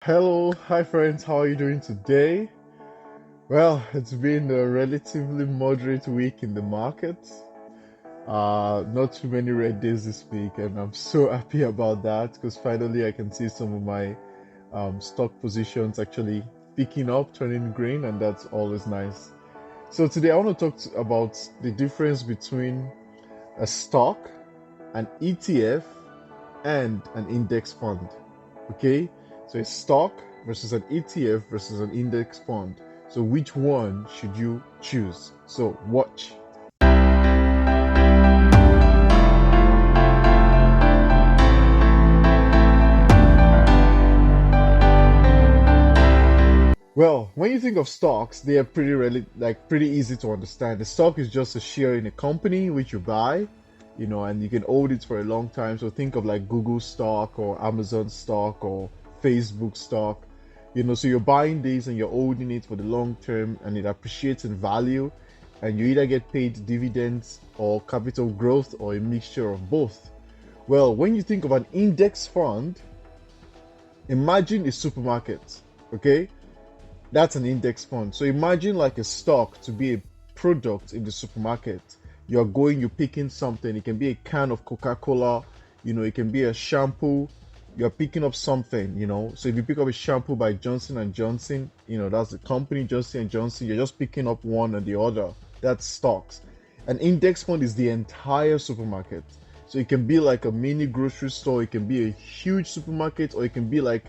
Hello, hi friends, how are you doing today? Well, it's been a relatively moderate week in the markets. Not too many red days this week, and I'm so happy about that because finally I can see some of my stock positions actually picking up, turning green, and that's always nice. So today I want to about the difference between a stock, an ETF, and an index fund. Okay, so a stock versus an ETF versus an index fund. So which one should you choose? So watch. Well, when you think of stocks, they are pretty easy to understand. The stock is just a share in a company which you buy, and you can hold it for a long time. So think of like Google stock or Amazon stock or Facebook stock. So you're buying these and you're holding it for the long term and it appreciates in value, and you either get paid dividends or capital growth or a mixture of both. Well, when you think of an index fund, imagine a supermarket, okay? That's an index fund. So imagine like a stock to be a product in the supermarket. You're picking something. It can be a can of Coca-Cola, it can be a shampoo. You're picking up something. So if you pick up a shampoo by Johnson and Johnson, that's the company Johnson and Johnson. You're just picking up one or the other. That's stocks. An index fund is the entire supermarket. So it can be like a mini grocery store, it can be a huge supermarket, or it can be like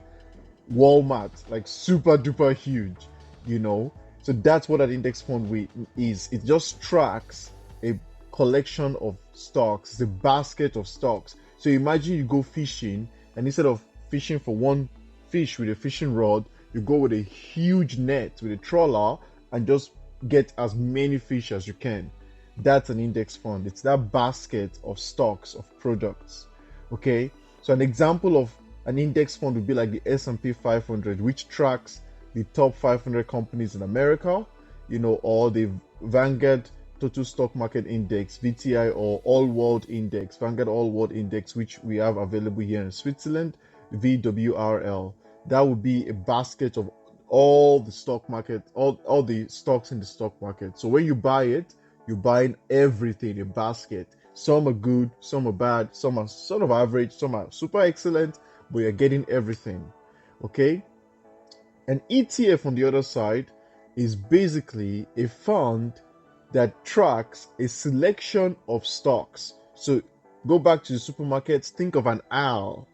Walmart, like super duper huge. So that's what an index fund is. It just tracks a collection of stocks, the basket of stocks. So imagine you go fishing, and instead of fishing for one fish with a fishing rod, you go with a huge net with a trawler and just get as many fish as you can. That's an index fund. It's that basket of stocks, of products. Okay, so an example of an index fund would be like the S&P 500, which tracks the top 500 companies in America, or the Vanguard Total Stock Market Index, VTI, or All World Index, Vanguard All World Index, which we have available here in Switzerland, VWRL. That would be a basket of all the stock market, all the stocks in the stock market. So when you buy it, you're buying everything, a basket. Some are good, some are bad, some are sort of average, some are super excellent, but you're getting everything. Okay? An ETF on the other side is basically a fund that tracks a selection of stocks. So go back to the supermarkets, think of an aisle.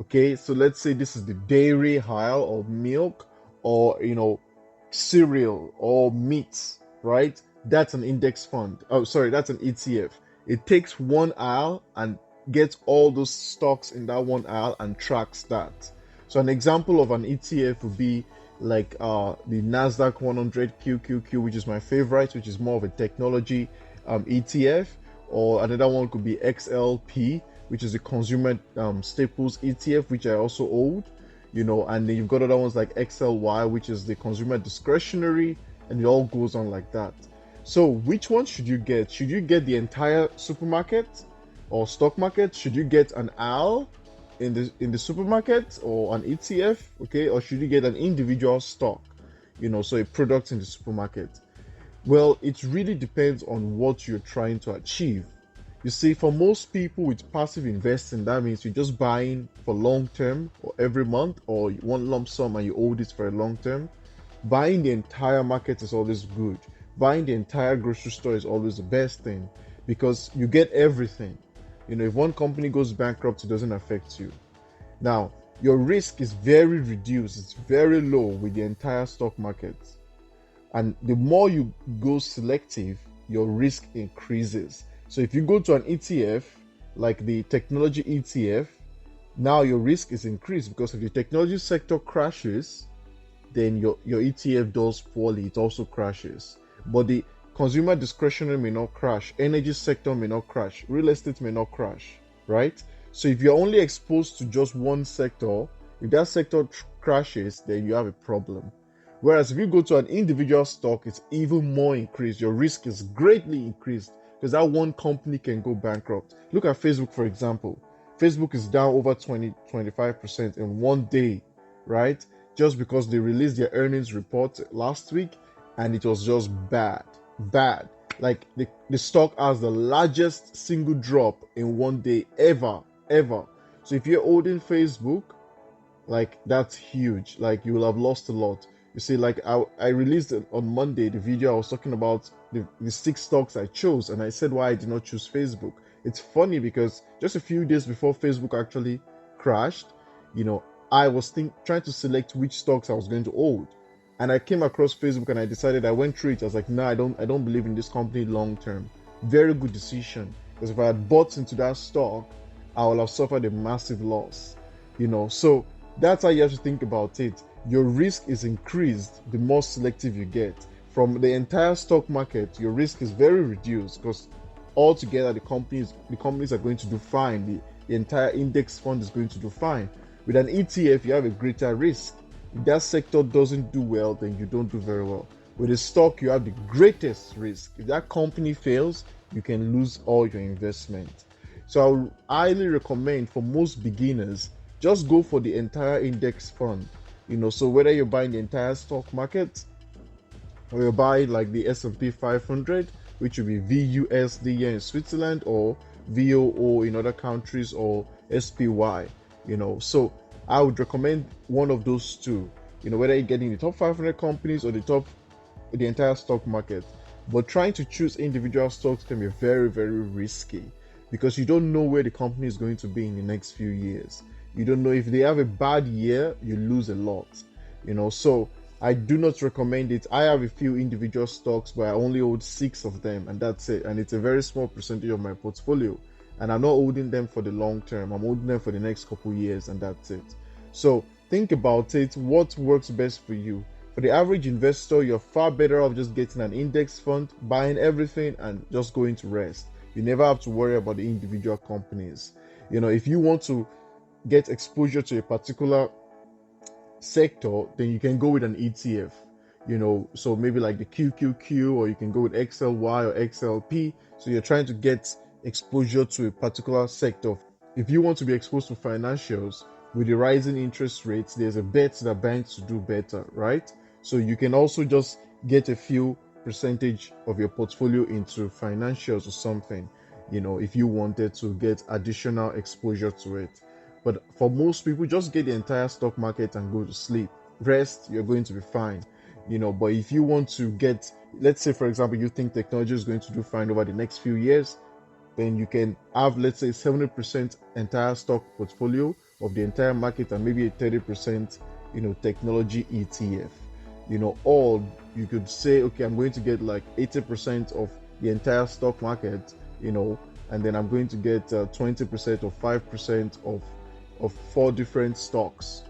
Okay, so let's say this is the dairy aisle or milk or cereal or meats, right? That's an index fund. Oh, sorry, that's an ETF. It takes one aisle and gets all those stocks in that one aisle and tracks that. So an example of an ETF would be like the Nasdaq 100 QQQ, which is my favorite, which is more of a technology ETF, or another one could be XLP, which is a consumer staples ETF, which I also hold. And then you've got other ones like XLY, which is the consumer discretionary, and it all goes on like that. So which one should you get? Should you get the entire supermarket or stock market? Should you get an aisle in the supermarket or an ETF? Okay, or should you get an individual stock? So a product in the supermarket. Well, it really depends on what you're trying to achieve. You see, for most people with passive investing, that means you're just buying for long term or every month, or you want lump sum and you hold it for a long term. Buying the entire market is always good. Buying the entire grocery store is always the best thing because you get everything. If one company goes bankrupt, it doesn't affect you. Now, your risk is very reduced, it's very low with the entire stock market. And the more you go selective, your risk increases. So if you go to an ETF, like the technology ETF, now your risk is increased because if the technology sector crashes, then your ETF does poorly, it also crashes. But the consumer discretionary may not crash, energy sector may not crash, real estate may not crash, right? So if you're only exposed to just one sector, if that sector crashes, then you have a problem. Whereas if you go to an individual stock, it's even more increased. Your risk is greatly increased because that one company can go bankrupt. Look at Facebook, for example. Facebook is down over 20-25% in one day, right? just because they released their earnings report last week and it was just bad. Bad. Like the stock has the largest single drop in one day ever, ever. So if you're holding Facebook, like that's huge. Like you will have lost a lot. You see, like I released on Monday the video. I was talking about the 6 stocks I chose, and I said why I did not choose Facebook. It's funny because just a few days before Facebook actually crashed, you know, I was trying to select which stocks I was going to hold, and I came across Facebook, and I decided. I went through it. I was like, no, I don't believe in this company long term. Very good decision, because if I had bought into that stock, I would have suffered a massive loss. So that's how you have to think about it. Your risk is increased the more selective you get. From the entire stock market, your risk is very reduced because altogether the companies are going to do fine. The entire index fund is going to do fine. With an ETF, you have a greater risk. If that sector doesn't do well, then you don't do very well. With a stock, you have the greatest risk. If that company fails, you can lose all your investment. So I highly recommend for most beginners, just go for the entire index fund. So whether you're buying the entire stock market or you're buying like the S&P 500, which will be VUSD here in Switzerland, or VOO in other countries, or SPY, so I would recommend one of those two, whether you're getting the top 500 companies or the entire stock market. But trying to choose individual stocks can be very, very risky because you don't know where the company is going to be in the next few years. You don't know if they have a bad year, you lose a lot, so I do not recommend it. I have a few individual stocks, but I only hold 6 of them, and that's it. And it's a very small percentage of my portfolio. And I'm not holding them for the long term. I'm holding them for the next couple years, and that's it. So think about it. What works best for you? For the average investor, you're far better off just getting an index fund, buying everything, and just going to rest. You never have to worry about the individual companies. If you want to get exposure to a particular sector, then you can go with an ETF, so maybe like the QQQ, or you can go with XLY or XLP. So you're trying to get exposure to a particular sector. If you want to be exposed to financials with the rising interest rates, there's a bet that banks do better, right? So you can also just get a few percentage of your portfolio into financials or something, if you wanted to get additional exposure to it. But for most people, just get the entire stock market and go to sleep. Rest, you're going to be fine. But if you want to get, let's say, for example, you think technology is going to do fine over the next few years, then you can have, let's say, 70% entire stock portfolio of the entire market and maybe a 30%, technology ETF. Or you could say, okay, I'm going to get like 80% of the entire stock market, and then I'm going to get 20% or 5% of 4 different stocks.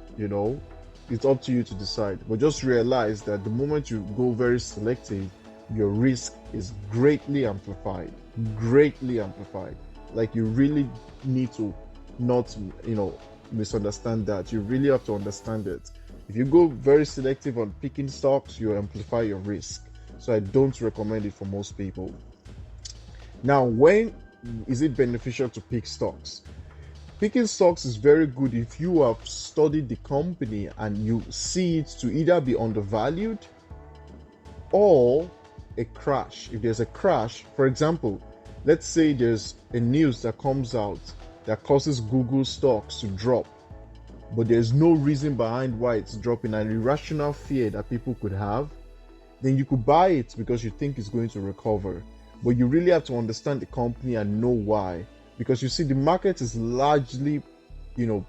It's up to you to decide, but just realize that the moment you go very selective, your risk is greatly amplified. Like, you really need to not misunderstand that. You really have to understand it. If you go very selective on picking stocks, you amplify your risk. So I don't recommend it for most people. Now, when is it beneficial to pick stocks? Picking stocks is very good if you have studied the company and you see it to either be undervalued or a crash. If there's a crash, for example, let's say there's a news that comes out that causes Google stocks to drop, but there's no reason behind why it's dropping, an irrational fear that people could have, then you could buy it because you think it's going to recover. But you really have to understand the company and know why. Because you see, the market is largely,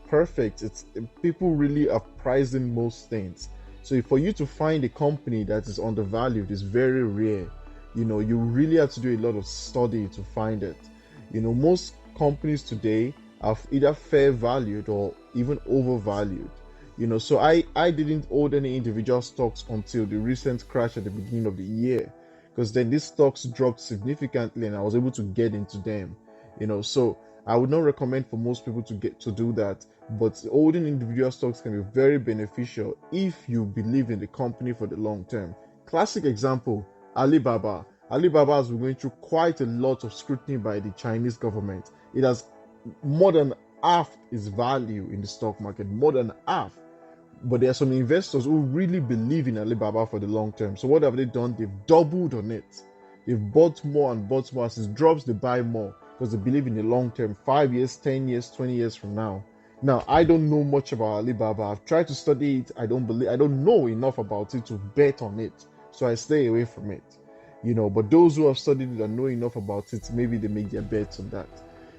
perfect. It's people really are pricing most things. So for you to find a company that is undervalued is very rare. You really have to do a lot of study to find it. Most companies today are either fair valued or even overvalued. So I didn't hold any individual stocks until the recent crash at the beginning of the year, because then these stocks dropped significantly and I was able to get into them. So I would not recommend for most people to do that, but holding individual stocks can be very beneficial if you believe in the company for the long term. Classic example, Alibaba. Alibaba has been going through quite a lot of scrutiny by the Chinese government. It has more than half its value in the stock market, more than half. But there are some investors who really believe in Alibaba for the long term. So what have they done? They've doubled on it. They've bought more and bought more. As it drops, they buy more because they believe in the long term, 5 years, 10 years, 20 years from now. Now, I don't know much about Alibaba. I've tried to study it. I don't know enough about it to bet on it. So I stay away from it. But those who have studied it and know enough about it, maybe they make their bets on that.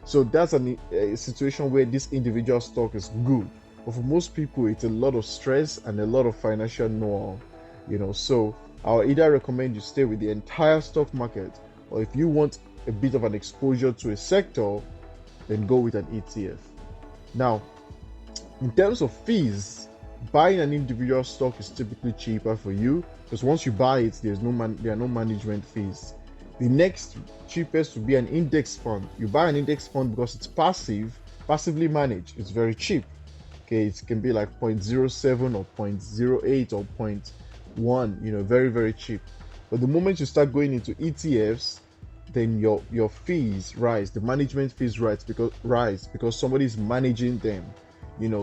So that's a situation where this individual stock is good. But for most people, it's a lot of stress and a lot of financial know-how. So I'll either recommend you stay with the entire stock market, or if you want a bit of an exposure to a sector, then go with an ETF. Now, in terms of fees, buying an individual stock is typically cheaper for you because once you buy it, there are no management fees. The next cheapest would be an index fund. You buy an index fund because it's passively managed. It's very cheap. Okay, it can be like 0.07 or 0.08 or 0.1, very, very cheap. But the moment you start going into ETFs, then your fees rise, the management fees rise because somebody's managing them.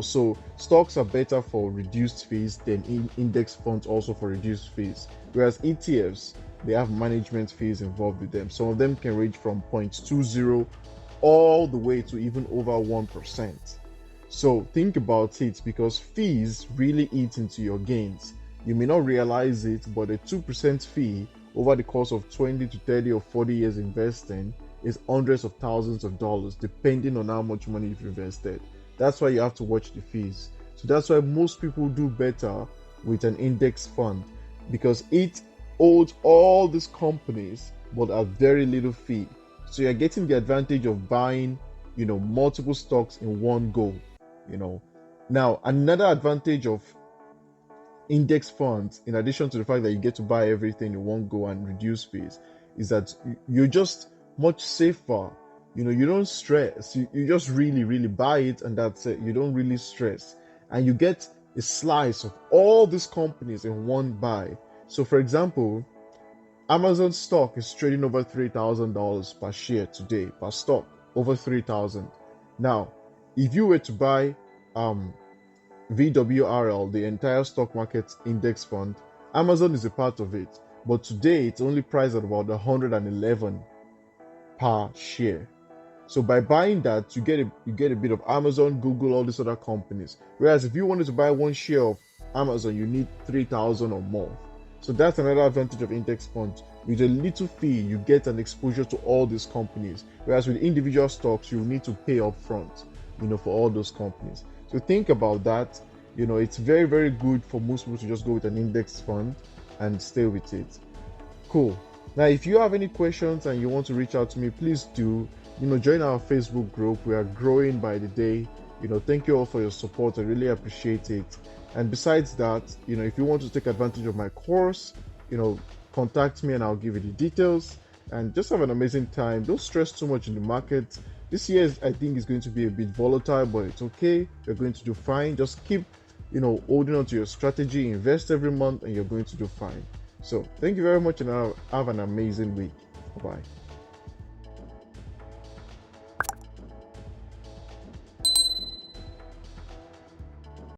So stocks are better for reduced fees than index funds also for reduced fees. Whereas ETFs, they have management fees involved with them. Some of them can range from 0.20 all the way to even over 1%. So think about it, because fees really eat into your gains. You may not realize it, but a 2% fee over the course of 20 to 30 or 40 years investing is hundreds of thousands of dollars, depending on how much money you've invested. That's why you have to watch the fees. So that's why most people do better with an index fund, because it holds all these companies but a very little fee. So you're getting the advantage of buying, multiple stocks in one go. Now, another advantage of index funds, in addition to the fact that you get to buy everything in one go and reduce fees, is that you're just much safer. You don't stress. You just really, really buy it and that's it. You don't really stress. And you get a slice of all these companies in one buy. So for example, Amazon stock is trading over $3,000 per share today, per stock, over 3,000. Now, if you were to buy VWRL, the entire stock market index fund, Amazon is a part of it, but today it's only priced at about 111 per share. So by buying that, you get a bit of Amazon, Google, all these other companies. Whereas if you wanted to buy one share of Amazon, you need 3,000 or more. So that's another advantage of index funds. With a little fee, you get an exposure to all these companies. Whereas with individual stocks, you need to pay up front, for all those companies. So think about that. It's very, very good for most people to just go with an index fund and stay with it. Cool. Now, if you have any questions and you want to reach out to me, please do. Join our Facebook group. We are growing by the day. Thank you all for your support. I really appreciate it. And besides that, if you want to take advantage of my course, contact me and I'll give you the details. And just have an amazing time. Don't stress too much in the market. This year, I think, is going to be a bit volatile, but it's okay. You're going to do fine. Just keep, holding on to your strategy. Invest every month, and you're going to do fine. So, thank you very much, and have an amazing week. Bye-bye.